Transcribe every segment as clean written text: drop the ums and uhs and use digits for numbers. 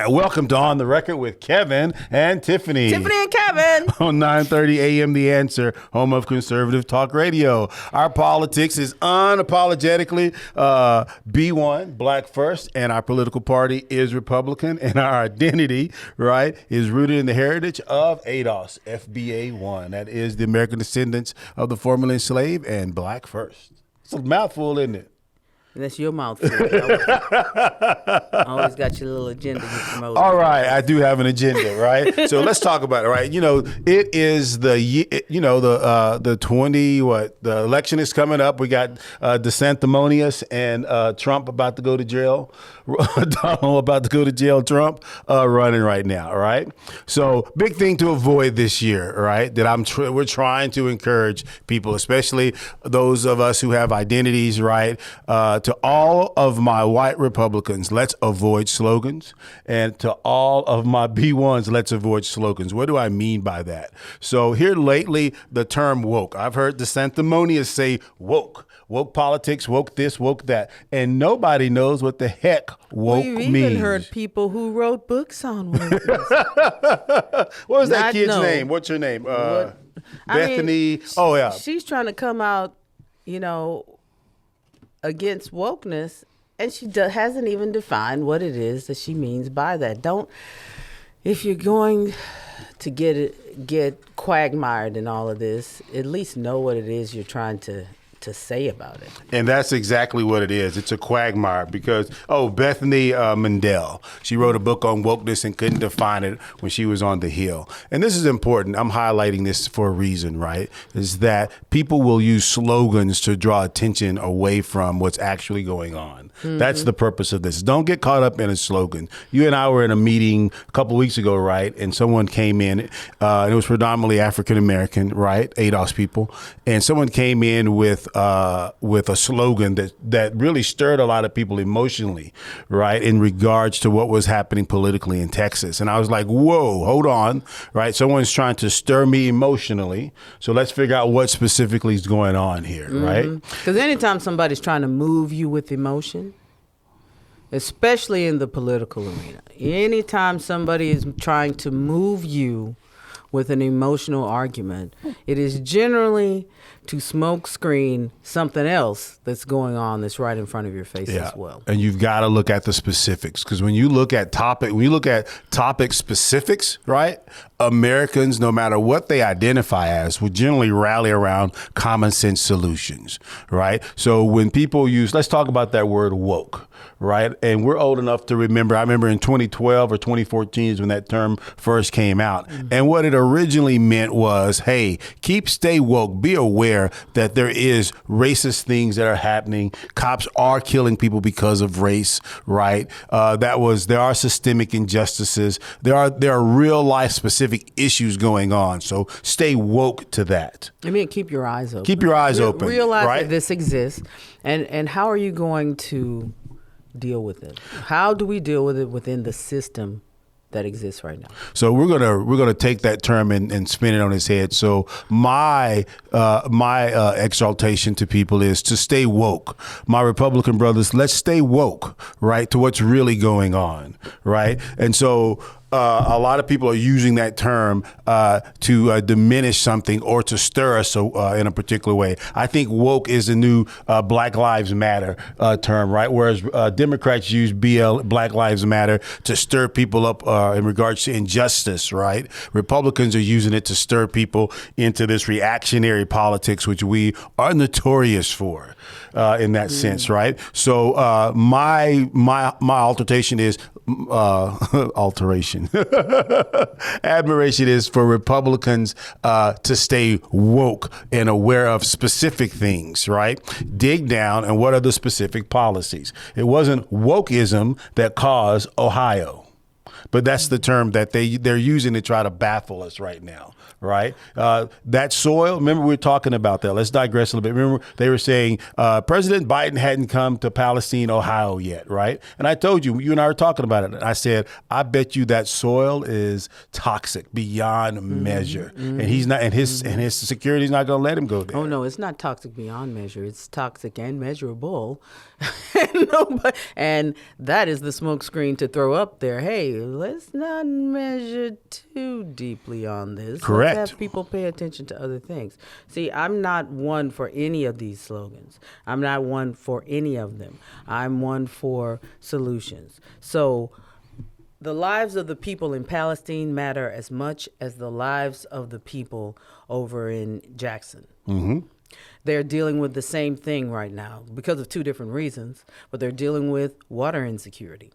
right, welcome to On the Record with Kevin and Tiffany. Tiffany and Kevin. On 9:30 a.m. The Answer, home of conservative talk radio. Our politics is unapologetically B-1, Black First, and our political party is Republican, and our identity, right, is rooted in the heritage of ADOS, FBA1. That is the American Descendants of the Formerly Enslaved and Black First. It's a mouthful, isn't it? That's your mouthful. Always got your little agenda you promote. All right, I do have an agenda, right? So let's talk about it, right? You know, it is the election is coming up. We got DeSanctimonious and Trump about to go to jail. Donald about to go to jail. Trump running right now, all right? So big thing to avoid this year, right? That we're trying to encourage people, especially those of us who have identities, right? To all of my white Republicans, let's avoid slogans. And to all of my B1s, let's avoid slogans. What do I mean by that? So here lately, the term woke. I've heard DeSanctimonious say woke. Woke politics, woke this, woke that. And nobody knows what the heck woke means. We've even heard people who wrote books on wokeness. What was that kid's name? What's her name? Bethany. She's trying to come out, against wokeness, and she hasn't even defined what it is that she means by that. If you're going to get quagmired in all of this, at least know what it is you're trying to say about it. And that's exactly what it is. It's a quagmire because, Bethany Mandel, she wrote a book on wokeness and couldn't define it when she was on the Hill. And this is important. I'm highlighting this for a reason, right? Is that people will use slogans to draw attention away from what's actually going on. Mm-hmm. That's the purpose of this. Don't get caught up in a slogan. You and I were in a meeting a couple of weeks ago, right? And someone came in, and it was predominantly African-American, right? ADOS people. And someone came in with a slogan that really stirred a lot of people emotionally, right, in regards to what was happening politically in Texas. And I was like, whoa, hold on, right? Someone's trying to stir me emotionally. So let's figure out what specifically is going on here, right? Because anytime somebody's trying to move you with emotion, especially in the political arena, anytime somebody is trying to move you with an emotional argument, it is generally to smoke screen something else that's going on that's right in front of your face as well. And you've got to look at the specifics, because when you look at topic specifics, right, Americans, no matter what they identify as, will generally rally around common sense solutions, right? So when people let's talk about that word woke, right? And we're old enough to remember, I remember in 2012 or 2014 is when that term first came out. Mm-hmm. And what it originally meant was, hey, stay woke, be aware that there is racist things that are happening. Cops are killing people because of race, right? There are systemic injustices. There are real life specific issues going on. So stay woke to that. I mean, keep your eyes open. Keep your eyes open. Realize right? that this exists. And how are you going to deal with it? How do we deal with it within the system that exists right now? So we're gonna take that term and spin it on its head. So my exaltation to people is to stay woke. My Republican brothers, let's stay woke, right, to what's really going on, right? And so a lot of people are using that term to diminish something or to stir us in a particular way. I think woke is the new Black Lives Matter term, right? Whereas Democrats use Black Lives Matter to stir people up in regards to injustice, right? Republicans are using it to stir people into this reactionary politics, which we are notorious for in that sense, right? So my altercation is admiration is for Republicans to stay woke and aware of specific things, right? Dig down and what are the specific policies. It wasn't wokeism that caused Ohio. but that's the term that they're using to try to baffle us right now, right? That soil, remember we were talking about that. Let's digress a little bit. Remember they were saying President Biden hadn't come to Palestine, Ohio yet, right? And I told you and I were talking about it. I said, I bet you that soil is toxic beyond measure. And he's not, and his security's not going to let him go there. Oh no, it's not toxic beyond measure. It's toxic and measurable. And that is the smokescreen to throw up there. Hey, let's not measure too deeply on this. Correct. Let's have people pay attention to other things. See, I'm not one for any of these slogans. I'm not one for any of them. I'm one for solutions. So the lives of the people in Palestine matter as much as the lives of the people over in Jackson. Mm-hmm. They're dealing with the same thing right now because of two different reasons, but they're dealing with water insecurity.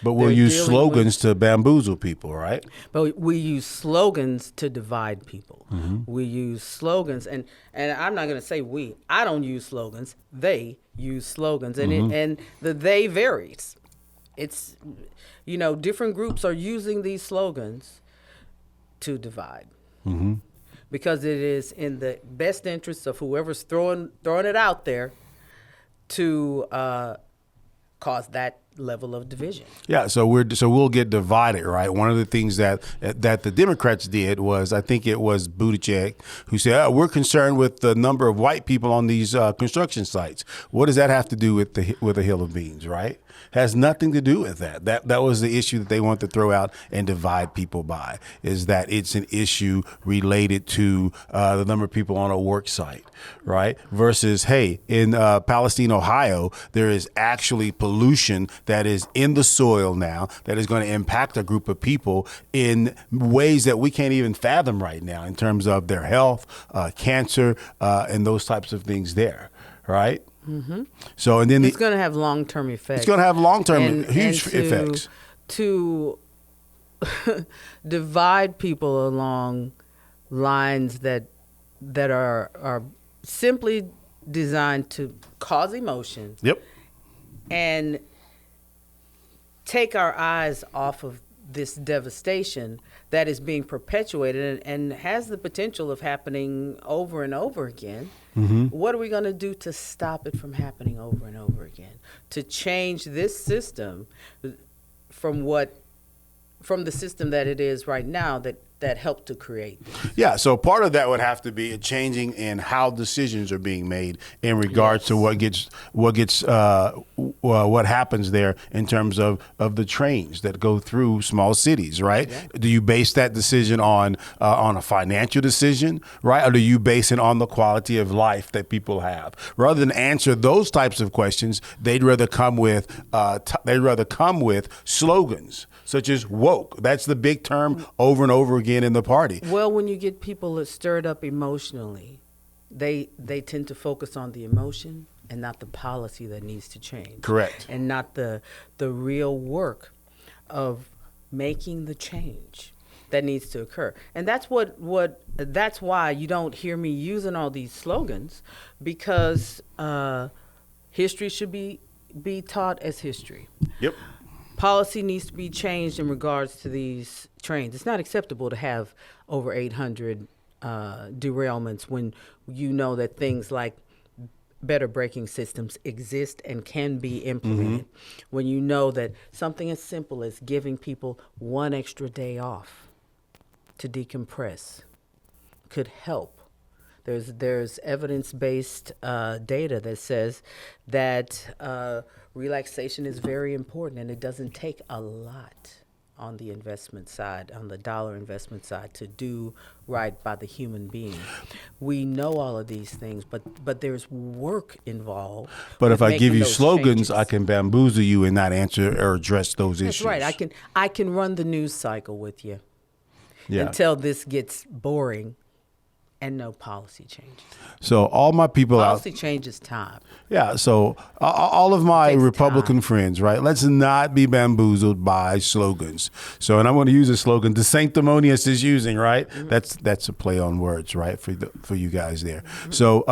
But we'll use slogans to bamboozle people, right? But we use slogans to divide people. Mm-hmm. We use slogans, and I'm not going to say we. I don't use slogans. They use slogans, and and the they varies. It's, different groups are using these slogans to divide. Mm-hmm. Because it is in the best interest of whoever's throwing it out there to cause that level of division. Yeah, so we'll get divided, right? One of the things that the Democrats did was, I think it was Buttigieg, who said, we're concerned with the number of white people on these construction sites. What does that have to do with a hill of beans, right? Has nothing to do with that. That was the issue that they want to throw out and divide people by, is that it's an issue related to the number of people on a work site, right? Versus, hey, in Palestine, Ohio, there is actually pollution that is in the soil now that is going to impact a group of people in ways that we can't even fathom right now in terms of their health, cancer, and those types of things there, right? Mm-hmm. So, and then it's going to have long-term effects. It's going to have long-term huge effects. To divide people along lines that are simply designed to cause emotion. Yep. And take our eyes off of this devastation that is being perpetuated and has the potential of happening over and over again. Mm-hmm. What are we going to do to stop it from happening over and over again? To change this system from the system that it is right now that helped to create this. Yeah, so part of that would have to be a changing in how decisions are being made in regards to what happens there in terms of the trains that go through small cities, right? Yeah. Do you base that decision on a financial decision, right? Or do you base it on the quality of life that people have? Rather than answer those types of questions, they'd rather come with slogans such as woke. That's the big term over and over again in the party. Well, when you get people stirred up emotionally, they tend to focus on the emotion and not the policy that needs to change. Correct. And not the real work of making the change that needs to occur. And that's that's why you don't hear me using all these slogans, because history should be taught as history. Yep. Policy needs to be changed in regards to these trains. It's not acceptable to have over 800 derailments when you know that things like better braking systems exist and can be implemented. Mm-hmm. When you know that something as simple as giving people one extra day off to decompress could help. There's evidence-based data that says that relaxation is very important, and it doesn't take a lot on the investment side, on the dollar investment side, to do right by the human being. We know all of these things, but there's work involved. But if I give you slogans, changes. I can bamboozle you and not answer or address those issues. That's right. I can run the news cycle with you until this gets boring. And no policy change. So all my people policy changes time. Yeah, so all of my takes Republican time. friends, right? Let's not be bamboozled by slogans. So, and I'm going to use a slogan the sanctimonious is using, right? That's a play on words, right? For you guys there. So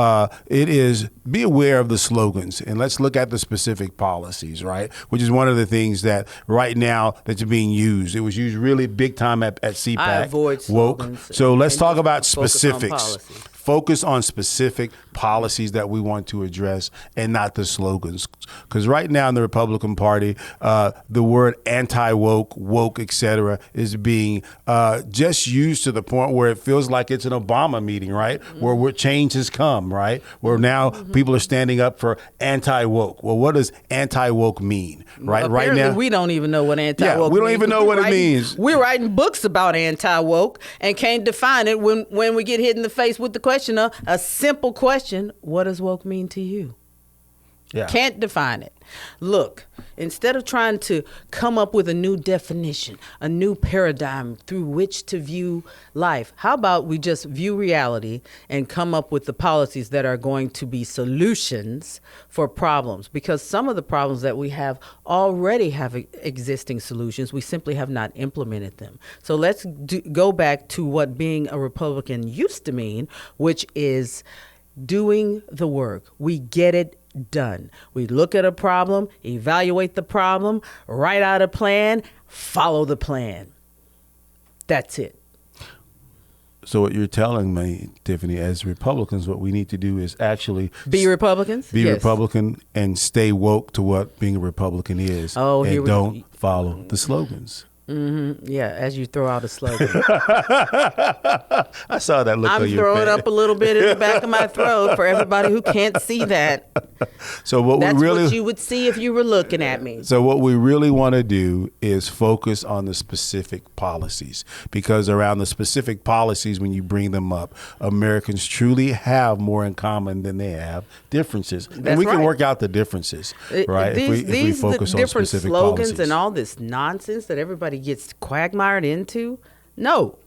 it is be aware of the slogans, and let's look at the specific policies, right? Which is one of the things that right now that's being used. It was used really big time at CPAC. I avoid woke. slogans. So let's and talk just about focus on specifics. policies. Focus on specific policies that we want to address and not the slogans. Because right now in the Republican Party, the word anti-woke, woke, et cetera, is being just used to the point where it feels like it's an Obama meeting, right? Where change has come, right? Where now people are standing up for anti-woke. Well, what does anti-woke mean, right? Well, right now, we don't even know what anti-woke means. Yeah, we don't even know what it means. We're writing books about anti-woke and can't define it when we get hit in the face with the question of a simple question: what does woke mean to you? Yeah. Can't define it. Look, instead of trying to come up with a new definition, a new paradigm through which to view life, how about we just view reality and come up with the policies that are going to be solutions for problems? Because some of the problems that we have already have existing solutions. We simply have not implemented them. So let's go back to what being a Republican used to mean, which is doing the work. We get it done. We look at a problem, evaluate the problem, write out a plan, follow the plan. That's it. So what you're telling me, Tiffany, as Republicans, what we need to do is actually be Republicans. Be Yes. Republican and stay woke to what being a Republican is. Oh, here and don't follow the slogans. Yeah, as you throw out a slogan. I saw that look I'm on your throwing face. up a little bit in the back of my throat for everybody who can't see that. So what That's we really what you would see if you were looking at me. So what we really want to do is focus on the specific policies, because around the specific policies, when you bring them up, Americans truly have more in common than they have differences. And That's we can right. work out the differences, right? These if we focus on different specific slogans policies. and all this nonsense that everybody gets quagmired into. No,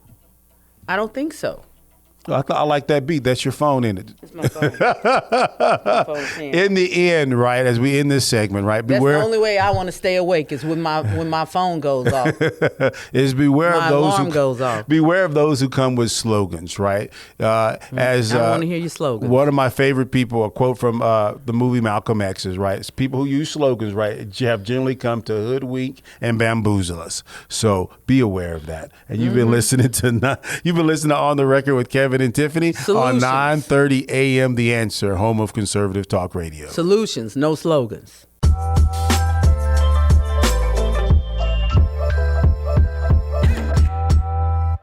I don't think so. I like that beat. That's your phone in it. It's my phone. My phone's in. In the end, right, as we end this segment, right, That's beware. the only way I want to stay awake is when my phone goes off. is beware My of those alarm who goes off. Beware of those who come with slogans, right? As I want to hear your slogans. One of my favorite people, a quote from the movie Malcolm X is, right, it's people who use slogans, right, have generally come to hoodwink and bamboozle us. So be aware of that. And you've been listening to On the Record with Kevin and Tiffany Solutions. on 9:30 a.m. The Answer, home of conservative talk radio. Solutions, no slogans.